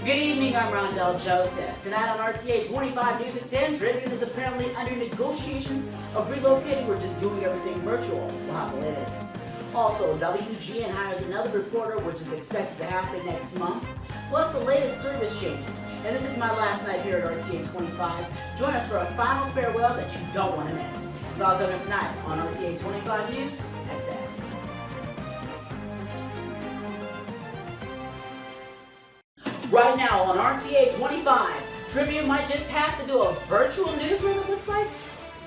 Good evening, I'm Rondell Joseph. Tonight on RTA 25 News at 10, Tribune is apparently under negotiations of relocating or just doing everything virtual. We'll have the latest. Also, WGN hires another reporter, which is expected to happen next month, plus the latest service changes. And this is my last night here at RTA 25. Join us for a final farewell that you don't want to miss. It's all coming tonight on RTA 25 News at 10. Right now on RTA 25, Tribune might just have to do a virtual newsroom, it looks like.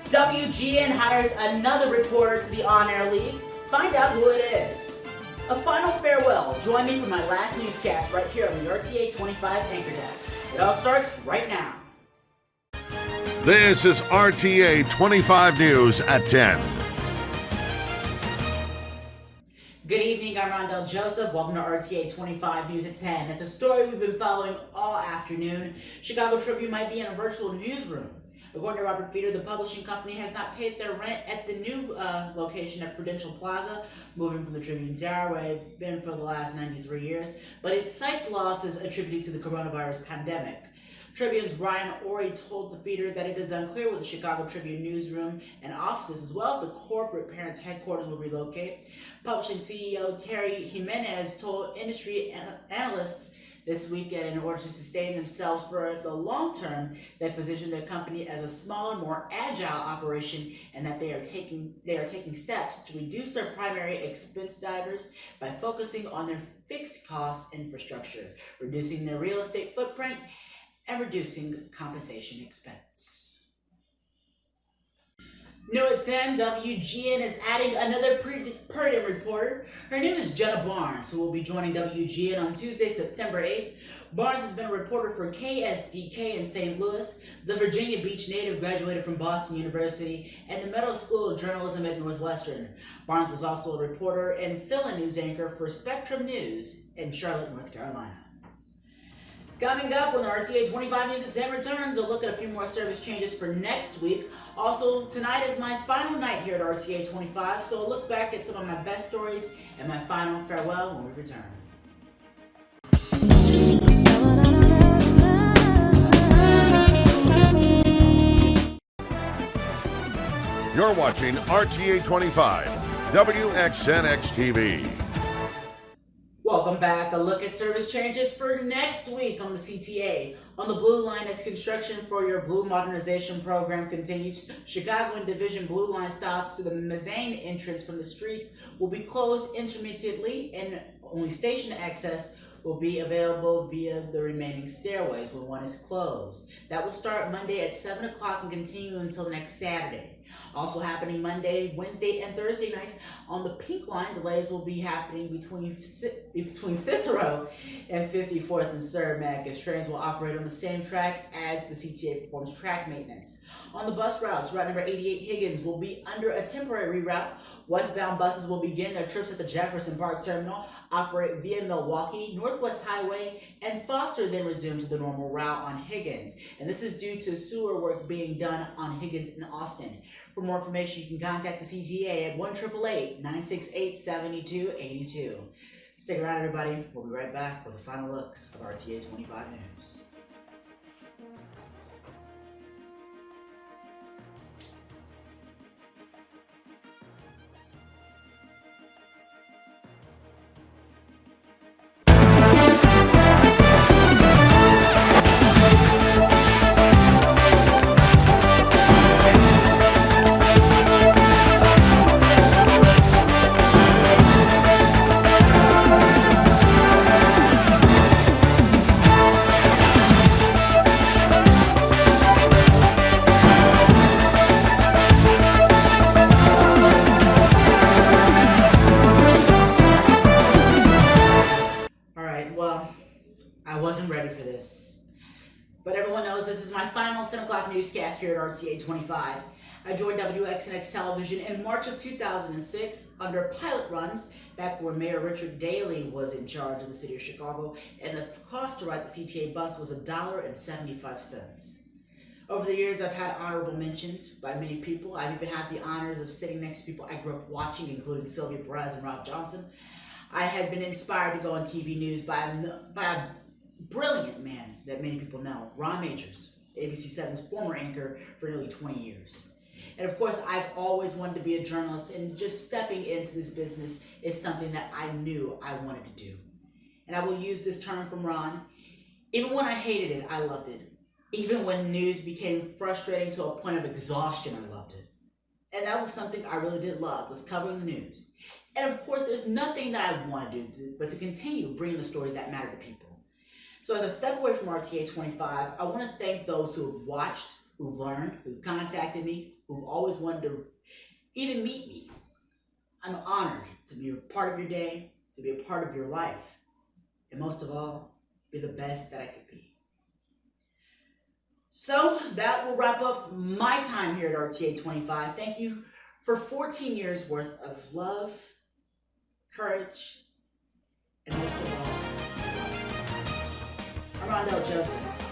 WGN hires another reporter to the on-air league. Find out who it is. A final farewell. Join me for my last newscast right here on the RTA 25 Anchor Desk. It all starts right now. This is RTA 25 News at 10. Good evening, I'm Rondell Joseph. Welcome to RTA 25 News at 10. It's a story we've been following all afternoon. Chicago Tribune might be in a virtual newsroom. According to Robert Feeder, the publishing company has not paid their rent at the new location at Prudential Plaza, moving from the Tribune Tower, where it's been for the last 93 years, but it cites losses attributed to the coronavirus pandemic. Tribune's Ryan Ori told the Feeder that it is unclear where the Chicago Tribune newsroom and offices, as well as the corporate parent's headquarters, will relocate. Publishing CEO Terry Jimenez told industry analysts this weekend, in order to sustain themselves for the long term, they position their company as a smaller, more agile operation, and that they are taking steps to reduce their primary expense drivers by focusing on their fixed cost infrastructure, reducing their real estate footprint, and reducing compensation expense. New at 10, WGN is adding another pertinent reporter. Her name is Jenna Barnes, who will be joining WGN on Tuesday, September 8th. Barnes has been a reporter for KSDK in St. Louis. The Virginia Beach native graduated from Boston University and the Meadow School of Journalism at Northwestern. Barnes was also a reporter and fill-in news anchor for Spectrum News in Charlotte, North Carolina. Coming up when the RTA 25 News at 10 returns, a look at a few more service changes for next week. Also, tonight is my final night here at RTA 25, so a look back at some of my best stories and my final farewell when we return. You're watching RTA 25, WXNX TV. Welcome back. A look at service changes for next week on the CTA. On the Blue Line, as construction for your Blue Modernization Program continues, Chicago and Division Blue Line stops to the Mazzane entrance from the streets will be closed intermittently, and only station access will be available via the remaining stairways when one is closed. That will start Monday at 7 o'clock and continue until next Saturday. Also happening Monday, Wednesday, and Thursday nights on the Pink Line, delays will be happening between Cicero and 54th and Cermak, as trains will operate on the same track as the CTA performs track maintenance. On the bus routes, route number 88 Higgins will be under a temporary reroute. Westbound buses will begin their trips at the Jefferson Park Terminal, operate via Milwaukee, Northwest Highway, and Foster, then resume to the normal route on Higgins. And this is due to sewer work being done on Higgins in Austin. For more information, you can contact the CTA at 1-888-968-7282. Stick around, everybody. We'll be right back with a final look of RTA 25 News. I wasn't ready for this. But everyone knows this is my final 10 o'clock newscast here at RTA 25. I joined WXNX Television in March of 2006 under pilot runs, back when Mayor Richard Daley was in charge of the city of Chicago, and the cost to ride the CTA bus was $1.75. Over the years, I've had honorable mentions by many people. I've even had the honors of sitting next to people I grew up watching, including Sylvia Perez and Rob Johnson. I had been inspired to go on TV news by a brilliant man that many people know, Ron Majors, ABC7's former anchor for nearly 20 years. And of course, I've always wanted to be a journalist, and just stepping into this business is something that I knew I wanted to do. And I will use this term from Ron. Even when I hated it, I loved it. Even when news became frustrating to a point of exhaustion, I loved it. And that was something I really did love, was covering the news. And of course, there's nothing that I want to do but to continue bringing the stories that matter to people. So as I step away from RTA 25, I want to thank those who have watched, who've learned, who've contacted me, who've always wanted to even meet me. I'm honored to be a part of your day, to be a part of your life, and most of all, be the best that I could be. So that will wrap up my time here at RTA 25. Thank you for 14 years worth of love, courage, and most of all, I'm Rondell Joseph.